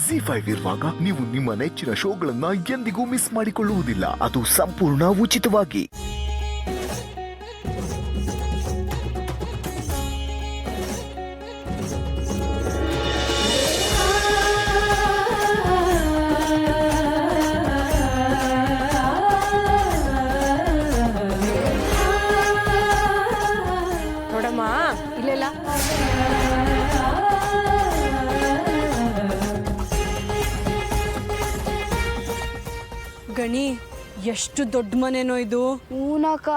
ಜಿ5 ಇರುವಾಗ ನೀವು ನಿಮ್ಮ ನೆಚ್ಚಿನ ಶೋಗಳನ್ನ ಎಂದಿಗೂ ಮಿಸ್ ಮಾಡಿಕೊಳ್ಳುವುದಿಲ್ಲ. ಅದು ಸಂಪೂರ್ಣ ಉಚಿತವಾಗಿ. ನೋಡಮ್ಮ ಇಲ್ಲೆಲ್ಲ ಗಣಿ, ಎಷ್ಟು ದೊಡ್ಡ ಮನೆನೋ ಇದು. ಊನಕ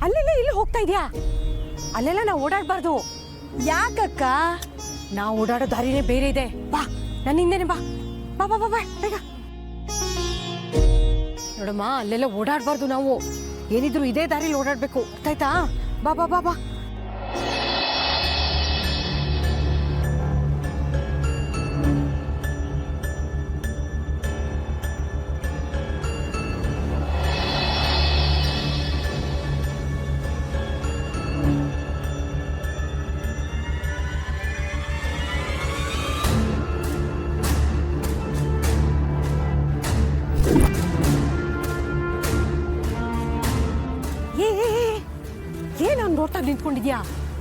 ಅಲ್ಲೆಲ್ಲ ಇಲ್ಲಿ ಹೋಗ್ತಾ ಇದೆಯಾ? ಅಲ್ಲೆಲ್ಲ ನಾವು ಓಡಾಡಬಾರ್ದು. ಯಾಕಕ್ಕ? ನಾವು ಓಡಾಡೋ ದಾರಿನೇ ಬೇರೆ ಇದೆ. ಬಾ, ನನ್ನ ಹಿಂದೆನೆ ಬಾ. ಬಾ ಬಾ ಬಾ ಬಾ ಬೇಗ. ನೋಡಮ್ಮ, ಅಲ್ಲೆಲ್ಲ ಓಡಾಡಬಾರ್ದು. ನಾವು ಏನಿದ್ರು ಇದೇ ದಾರಿಲಿ ಓಡಾಡ್ಬೇಕು, ಗೊತ್ತಾಯ್ತಾ? ಬಾ ಬಾ ಬಾ ಬಾ. ಏನು ನೋಡ್ತಾ ನಿಂತ್ಕೊಂಡಿದ್ಯಾ?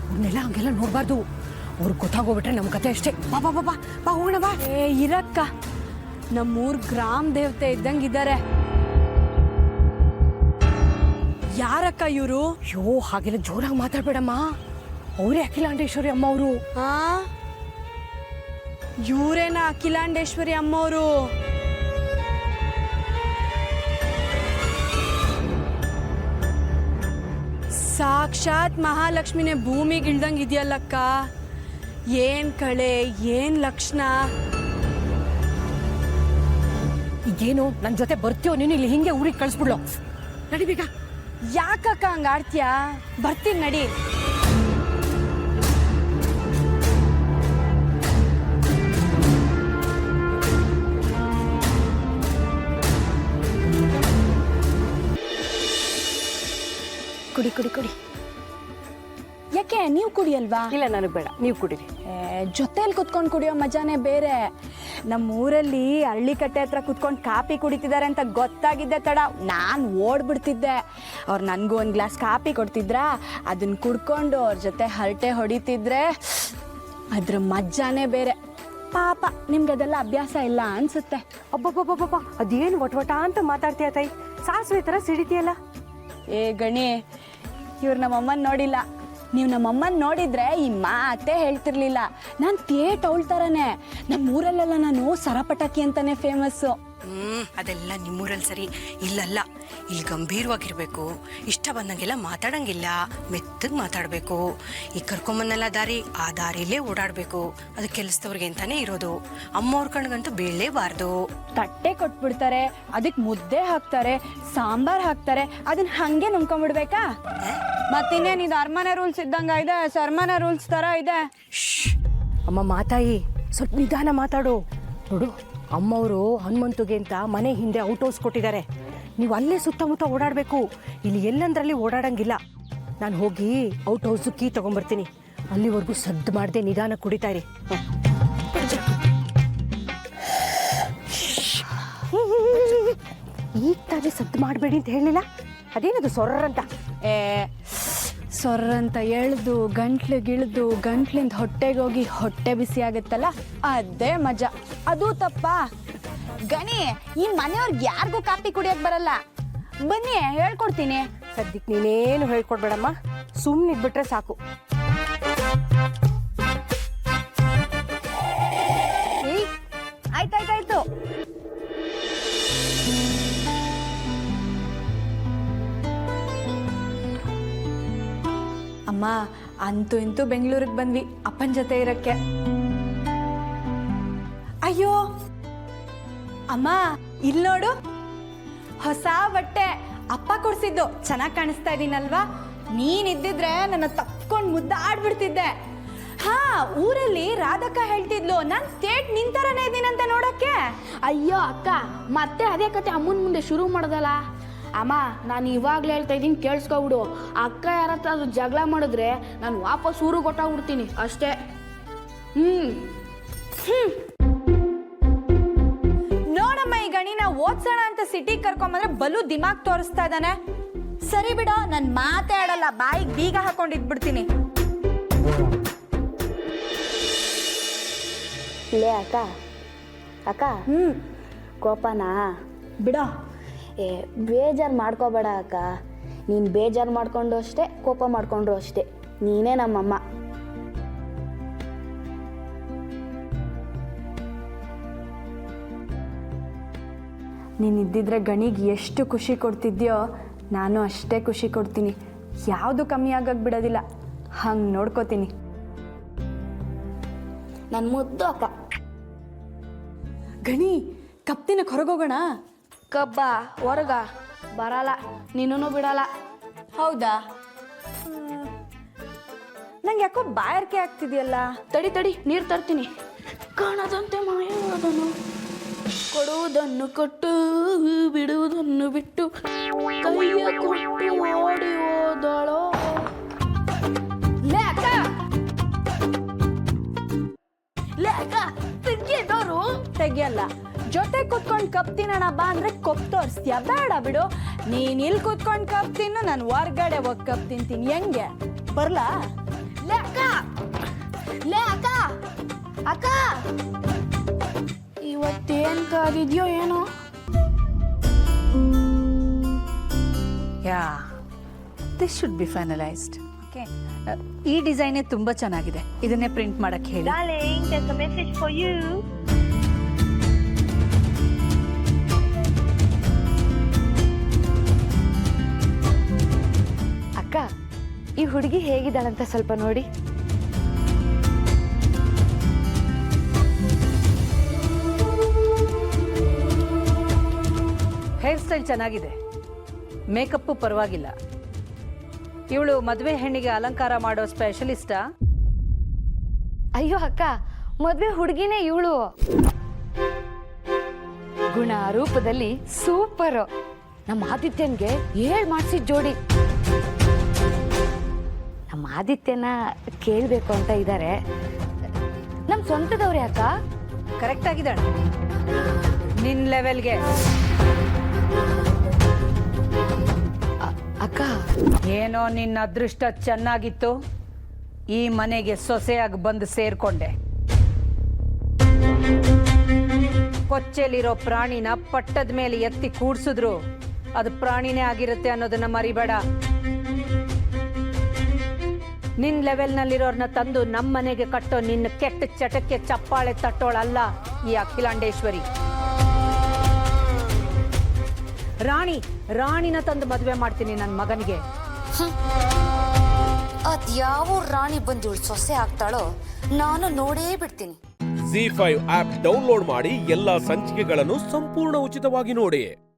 ಅವ್ರನ್ನೆಲ್ಲ ಹಂಗೆಲ್ಲ ನೋಡ್ಬಾರ್ದು. ಅವ್ರಿಗೆ ಗೊತ್ತಾಗೋಗ್ಬಿಟ್ರೆ ನಮ್ಮ ಕತೆ ಅಷ್ಟೇ. ಬಾ ಬಾ ಬಾ ಬಾ ಬಾ ಹೋಗೋಣ ಬಾ. ಇರಕ್ಕ, ನಮ್ಮೂರ್ ಗ್ರಾಮ ದೇವತೆ ಇದ್ದಂಗಿದ್ದಾರೆ. ಯಾರಕ್ಕ ಇವರು? ಅಯ್ಯೋ, ಹಾಗೆಲ್ಲ ಜೋರಾಗಿ ಮಾತಾಡ್ಬೇಡಮ್ಮ. ಅವರೇ ಅಖಿಲಾಂಡೇಶ್ವರಿ ಅಮ್ಮ ಅವರು. ಇವರೇನ ಅಖಿಲಾಂಡೇಶ್ವರಿ ಅಮ್ಮವರು? ಸಾಕ್ಷಾತ್ ಮಹಾಲಕ್ಷ್ಮಿನೇ ಭೂಮಿಗೆ ಇಳ್ದಂಗೆ ಇದೆಯಲ್ಲಕ್ಕ. ಏನ್ ಕಳೆ, ಏನ್ ಲಕ್ಷಣ. ಈಗೇನು ನನ್ನ ಜೊತೆ ಬರ್ತೀಯೋ ನೀನು? ಇಲ್ಲಿ ಹಿಂಗೆ ಊರಿಗೆ ಕಳಿಸ್ಬಿಡ್ಲೋ. ನಡಿ ಬೇಗ. ಯಾಕಕ್ಕ ಹಂಗ ಆಡ್ತೀಯಾ? ಬರ್ತೀನಿ ನಡಿ. ಕುಡಿ ಕುಡಿ ಕುಡಿ. ಯಾಕೆ ನೀವು ಕುಡಿಯಲ್ವಾ? ಇಲ್ಲ, ನನಗೆ ಬೇಡ, ನೀವು ಕುಡೀರಿ. ಜೊತೆಲಿ ಕುತ್ಕೊಂಡು ಕುಡಿಯೋ ಮಜಾನೇ ಬೇರೆ. ನಮ್ಮ ಊರಲ್ಲಿ ಹಳ್ಳಿಕಟ್ಟೆ ಹತ್ರ ಕುತ್ಕೊಂಡು ಕಾಪಿ ಕುಡಿತಿದ್ದಾರೆ ಅಂತ ಗೊತ್ತಾಗಿದ್ದೆ ತಡ ನಾನು ಓಡ್ಬಿಡ್ತಿದ್ದೆ. ಅವ್ರು ನನಗೂ ಒಂದು ಗ್ಲಾಸ್ ಕಾಪಿ ಕೊಡ್ತಿದ್ರಾ, ಅದನ್ನ ಕುಡ್ಕೊಂಡು ಅವ್ರ ಜೊತೆ ಹರಟೆ ಹೊಡಿತಿದ್ರೆ ಅದ್ರ ಮಜಾನೇ ಬೇರೆ. ಪಾಪ ನಿಮ್ಗೆ ಅದೆಲ್ಲ ಅಭ್ಯಾಸ ಇಲ್ಲ ಅನ್ಸುತ್ತೆ. ಅಬ್ಬಬ್ಬಬ್ಬಬ್ಬ, ಅದೇನು ವಟ ಅಂತ ಮಾತಾಡ್ತೀಯ ತಾಯಿ? ಸಾಸಿವೆ ಥರ ಸಿಡಿತೀಯಲ್ಲ. ಏ ಗಣಿ, ಇವ್ರು ನಮ್ಮಮ್ಮನ ನೋಡಿಲ್ಲ. ನೀವು ನಮ್ಮಮ್ಮನ ನೋಡಿದ್ರೆ ಈ ಮಾತೇ ಹೇಳ್ತಿರ್ಲಿಲ್ಲ. ನಾನು ಥಿಯೇಟ್ ಅವಳ ಥರನೇ. ನಮ್ಮ ಊರಲ್ಲೆಲ್ಲ ನಾನು ಸರಪಟಾಕಿ ಅಂತಾನೆ ಫೇಮಸ್ಸು. ಅದೆಲ್ಲ ನಿಮ್ಮೂರಲ್ಲಿ ಸರಿ. ಇಲ್ಲಲ್ಲ, ಇಲ್ಲಿ ಗಂಭೀರವಾಗಿರ್ಬೇಕು. ಇಷ್ಟ ಬಂದಂಗೆಲ್ಲ ಮಾತಾಡಂಗಿಲ್ಲ, ಮೆತ್ತಗೆ ಮಾತಾಡಬೇಕು. ಈಗ ಕರ್ಕೊಂಬನ್ನೆಲ್ಲ ದಾರಿ, ಆ ದಾರಿಲೇ ಓಡಾಡಬೇಕು. ಅದು ಕೆಲಸದವ್ರಿಗೆ ಅಂತಾನೆ ಇರೋದು. ಅಮ್ಮವ್ರ ಕಣ್ಗಂತೂ ಬೀಳಲೇಬಾರ್ದು. ತಟ್ಟೆ ಕೊಟ್ಬಿಡ್ತಾರೆ, ಅದಕ್ಕೆ ಮುದ್ದೆ ಹಾಕ್ತಾರೆ, ಸಾಂಬಾರ್ ಹಾಕ್ತಾರೆ, ಅದನ್ನ ಹಂಗೆ ನುಂಗ್ಕೊಂಡ್ಬಿಡ್ಬೇಕಾ? ಮತ್ತಿನ್ನೇನು ಇದು ಅರಮನೆ ರೂಲ್ಸ್ ಇದ್ದಂಗ ಇದೆ, ಸರ್ಮನೆ ರೂಲ್ಸ್ ತರ ಇದೆ. ಅಮ್ಮ ಮಾತಾಯಿ, ಸ್ವಲ್ಪ ನಿಧಾನ ಮಾತಾಡು. ನೋಡು, ಅಮ್ಮವರು ಹನುಮಂತುಗೆ ಅಂತ ಮನೆ ಹಿಂದೆ ಔಟ್ ಹೌಸ್ ಕೊಟ್ಟಿದ್ದಾರೆ. ನೀವು ಅಲ್ಲೇ ಸುತ್ತಮುತ್ತ ಓಡಾಡಬೇಕು. ಇಲ್ಲಿ ಎಲ್ಲಂದ್ರಲ್ಲಿ ಓಡಾಡಂಗಿಲ್ಲ. ನಾನು ಹೋಗಿ ಔಟ್ ಹೌಸು ಕೀ ತಗೊಂಡ್ಬರ್ತೀನಿ. ಅಲ್ಲಿವರೆಗೂ ಸದ್ದು ಮಾಡದೆ ನಿಧಾನ ಕುಡಿತಾ ಇರಿ. ಈಗ ತಾನೇ ಸದ್ದು ಮಾಡಬೇಡಿ ಅಂತ ಹೇಳಿಲ್ಲ? ಅದೇನದು ಸೊರ್ರಂತ? ಸೊರ್ರಂತ ಎಳ್ದು ಗಂಟ್ಲಿಗಿಳ್ದು ಗಂಟ್ಲಿಂದ ಹೊಟ್ಟೆಗೆ ಹೋಗಿ ಹೊಟ್ಟೆ ಬಿಸಿ ಆಗುತ್ತಲ್ಲ, ಅದೇ ಮಜಾ. ಅದು ತಪ್ಪ ಗಣಿ? ಈ ಮನೆಯವ್ರಿಗೆ ಯಾರಿಗೂ ಕಾಪಿ ಕುಡಿಯಕ್ ಬರಲ್ಲ. ಬನ್ನಿ ಹೇಳ್ಕೊಡ್ತೀನಿ. ಸದ್ಯಕ್ಕೆ ನೀನೇನು ಹೇಳ್ಕೊಡ್ಬೇಡಮ್ಮ, ಸುಮ್ಮನೆ ಇದ್ಬಿಟ್ರೆ ಸಾಕು. ಆಯ್ತಾಯ್ತಾಯ್ತು. ಅಮ್ಮ, ಅಂತೂ ಇಂತೂ ಬೆಂಗಳೂರಿಗೆ ಬಂದ್ವಿ ಅಪ್ಪನ ಜೊತೆ ಇರಕ್ಕೆ. ಅಯ್ಯೋ ಅಮ್ಮ, ಇಲ್ಲಿ ನೋಡು, ಹೊಸ ಬಟ್ಟೆ ಅಪ್ಪ ಕೊಡ್ಸಿದ್ದು. ಚೆನ್ನಾಗಿ ಕಾಣಿಸ್ತಾ ಇದೀನಲ್ವಾ? ನೀನಿದ್ದಿದ್ರೆ ನನ್ನ ತಕ್ಕೊಂಡು ಮುದ್ದಾಡ್ಬಿಡ್ತಿದ್ದೆ. ಹಾ, ಊರಲ್ಲಿ ರಾಧಕ್ಕ ಹೇಳ್ತಿದ್ಲು, ನಾನು ಥೇಟ್ ನಿಂತರನೇ ಇದ್ದೀನಂತೆ ನೋಡಕ್ಕೆ. ಅಯ್ಯೋ ಅಕ್ಕ, ಮತ್ತೆ ಅದೇ ಕತೆ ಅಮ್ಮನ ಮುಂದೆ ಶುರು ಮಾಡೋದಲ್ಲ. ಅಮ್ಮ, ನಾನು ಇವಾಗಲೇ ಹೇಳ್ತಾ ಇದ್ದೀನಿ, ಕೇಳಿಸ್ಕೊಬಿಡು. ಅಕ್ಕ ಯಾರತ್ರ ಅದು ಜಗಳ ಮಾಡಿದ್ರೆ ನಾನು ವಾಪಸ್ ಊರಿಗೆ ಕೊಟ್ಟಾಗ್ಬಿಡ್ತೀನಿ ಅಷ್ಟೇ. ನೋಡಮ್ಮ ಈ ಗಣಿನ ಓದ್ಸೋಣ ಅಂತ ಸಿಟಿಗೆ ಕರ್ಕೊಂಬಂದ್ರೆ ಬಲು ದಿಮಾಗ್ ತೋರಿಸ್ತಾ ಇದ್ದಾನೆ. ಸರಿ ಬಿಡೋ, ನನ್ ಮಾತೇ ಆಡಲ್ಲ, ಬಾಯಿಗೆ ಬೀಗ ಹಾಕೊಂಡಿದ್ಬಿಡ್ತೀನಿ. ಲೇ ಅಕ್ಕ ಅಕ್ಕ ಕೋಪನಾ ಬಿಡೋ. ಬೇಜಾರು ಮಾಡ್ಕೋಬೇಡ ಅಕ್ಕ. ನೀನು ಬೇಜಾರು ಮಾಡ್ಕೊಂಡು ಅಷ್ಟೇ, ಕೋಪ ಮಾಡ್ಕೊಂಡ್ರು ಅಷ್ಟೇ, ನೀನೇ ನಮ್ಮಮ್ಮ. ನೀನಿದ್ದಿದ್ರೆ ಗಣಿಗೆ ಎಷ್ಟು ಖುಷಿ ಕೊಡ್ತಿದ್ಯೋ ನಾನು ಅಷ್ಟೇ ಖುಷಿ ಕೊಡ್ತೀನಿ. ಯಾವುದು ಕಮ್ಮಿ ಆಗಕ್ಕೆ ಬಿಡೋದಿಲ್ಲ, ಹಂಗೆ ನೋಡ್ಕೋತೀನಿ. ನನ್ನ ಮುದ್ದು ಅಕ್ಕ. ಗಣಿ, ಕಪ್ತಿನ ಹೊರಗೋಗೋಣ. ಕಬ್ಬ ಹೊರಗ ಬರಲ್ಲ, ನೀನು ಬಿಡಲ್ಲ. ಹೌದಾ? ನಂಗೆ ಯಾಕೋ ಬಾಯಾರಿಕೆ ಆಗ್ತಿದೆಯಲ್ಲ. ತಡಿ ತಡಿ, ನೀರು ತರ್ತೀನಿ. ಕಾಣದಂತೆ ಮಾಯವಾದನು, ಕೊಡುವುದನ್ನು ಕೊಟ್ಟು ಬಿಡುವುದನ್ನು ಬಿಟ್ಟು ಕೈಯ ಕೊಟ್ಟು ಓಡಿ ಹೋದಳೋ. ಲೇ ಅಕ್ಕ, ಲೇ ಅಕ್ಕ, ತೆಗಿಯೋರು ತೆಗಿಯಲ್ಲ. ಜೊತೆ ಕುತ್ಕೊಂಡು ಕಪ್ ತಿನ್ನೋಣ ಬಾ ಅಂದ್ರೆ ಕೊಪ್ ತೋರಿಸ್ತೀಯ? ಬೇಡ ಬಿಡು, ನೀನ್ ಇಲ್ಲಿ ಕುತ್ಕೊಂಡು ಕಪ್ ತಿನ್ನು, ನಾನು ಹೊರ್ಗಡೆ ಹೋಗಿ ಕಪ್ ತಿಂತೀನಿ. ಹೆಂಗೆ ಬರ್ಲಾ? ಲೇ ಅಕ್ಕ, ಲೇ ಅಕ್ಕ, ಅಕ್ಕ, ಇವತ್ತೇನ್ ಕಾದಿದ್ಯೋ ಏನೋ. Yeah, this should be finalised. Okay, ಈ ಡಿಸೈನೇ ತುಂಬ ಚೆನ್ನಾಗಿದೆ. ಇದನ್ನೇ ಪ್ರಿಂಟ್ ಮಾಡಕ್ಕೆ ಹೇಳಿ. Darling, there's a message for you. ಅಕ್ಕ, ಈ ಹುಡುಗಿ ಹೇಗಿದ್ದಾಳಂತ ಸ್ವಲ್ಪ ನೋಡಿ. ಹೇರ್ ಸ್ಟೈಲ್ ಚೆನ್ನಾಗಿದೆ, ಮೇಕಪ್ಪು ಪರವಾಗಿಲ್ಲ. ಇವಳು ಮದುವೆ ಹೆಣ್ಣಿಗೆ ಅಲಂಕಾರ ಮಾಡೋ ಸ್ಪೆಷಲಿಸ್ಟಾ? ಅಯ್ಯೋ ಅಕ್ಕ, ಮದ್ವೆ ಹುಡುಗಿನೇ ಇವಳು. ಗುಣ ರೂಪದಲ್ಲಿ ಸೂಪರ್. ನಮ್ಮ ಆದಿತ್ಯನ್ಗೆ 7 ಮಾಡಿಸಿದ ಜೋಡಿ. ನಮ್ಮ ಆದಿತ್ಯನ ಕೇಳಬೇಕು ಅಂತ ಇದ್ದಾರೆ. ನಮ್ಮ ಸ್ವಂತದವ್ರೆ ಅಕ್ಕ. ಕರೆಕ್ಟ್ ಆಗಿದ್ದಾಳೆ ನಿನ್ನ ಲೆವೆಲ್ಗೆ. ಅಕ್ಕ, ಏನೋ ನಿನ್ನ ಅದೃಷ್ಟ ಚೆನ್ನಾಗಿತ್ತು, ಈ ಮನೆಗೆ ಸೊಸೆಯಾಗಿ ಬಂದು ಸೇರ್ಕೊಂಡೆ. ಕೊಚ್ಚೆಲಿರೋ ಪ್ರಾಣಿನ ಪಟ್ಟದ ಮೇಲೆ ಎತ್ತಿ ಕೂಡ್ಸಿದ್ರು ಅದು ಪ್ರಾಣಿನೇ ಆಗಿರುತ್ತೆ ಅನ್ನೋದನ್ನ ಮರಿಬೇಡ. ನಿನ್ ಲೆವೆಲ್ನಲ್ಲಿರೋರ್ನ ತಂದು ನಮ್ಮ ಮನೆಗೆ ಕಟ್ಟೋ ನಿನ್ನ ಕೆಟ್ಟ ಚಟಕ್ಕೆ ಚಪ್ಪಾಳೆ ತಟ್ಟೋಳಲ್ಲ ಈ ಅಖಿಲಾಂಡೇಶ್ವರಿ. ರಾಣಿನ ತಂದು ಮದುವೆ ಮಾಡ್ತೀನಿ ನನ್ನ ಮಗನಿಗೆ. ಅದ್ಯಾವ ರಾಣಿ ಬಂದು ಸೊಸೆ ಆಗ್ತಾಳೋ ನಾನು ನೋಡೇ ಬಿಡ್ತೀನಿ. ZEE5 ಆಪ್ ಡೌನ್ಲೋಡ್ ಮಾಡಿ ಎಲ್ಲಾ ಸಂಚಿಕೆಗಳನ್ನು ಸಂಪೂರ್ಣ ಉಚಿತವಾಗಿ ನೋಡಿ.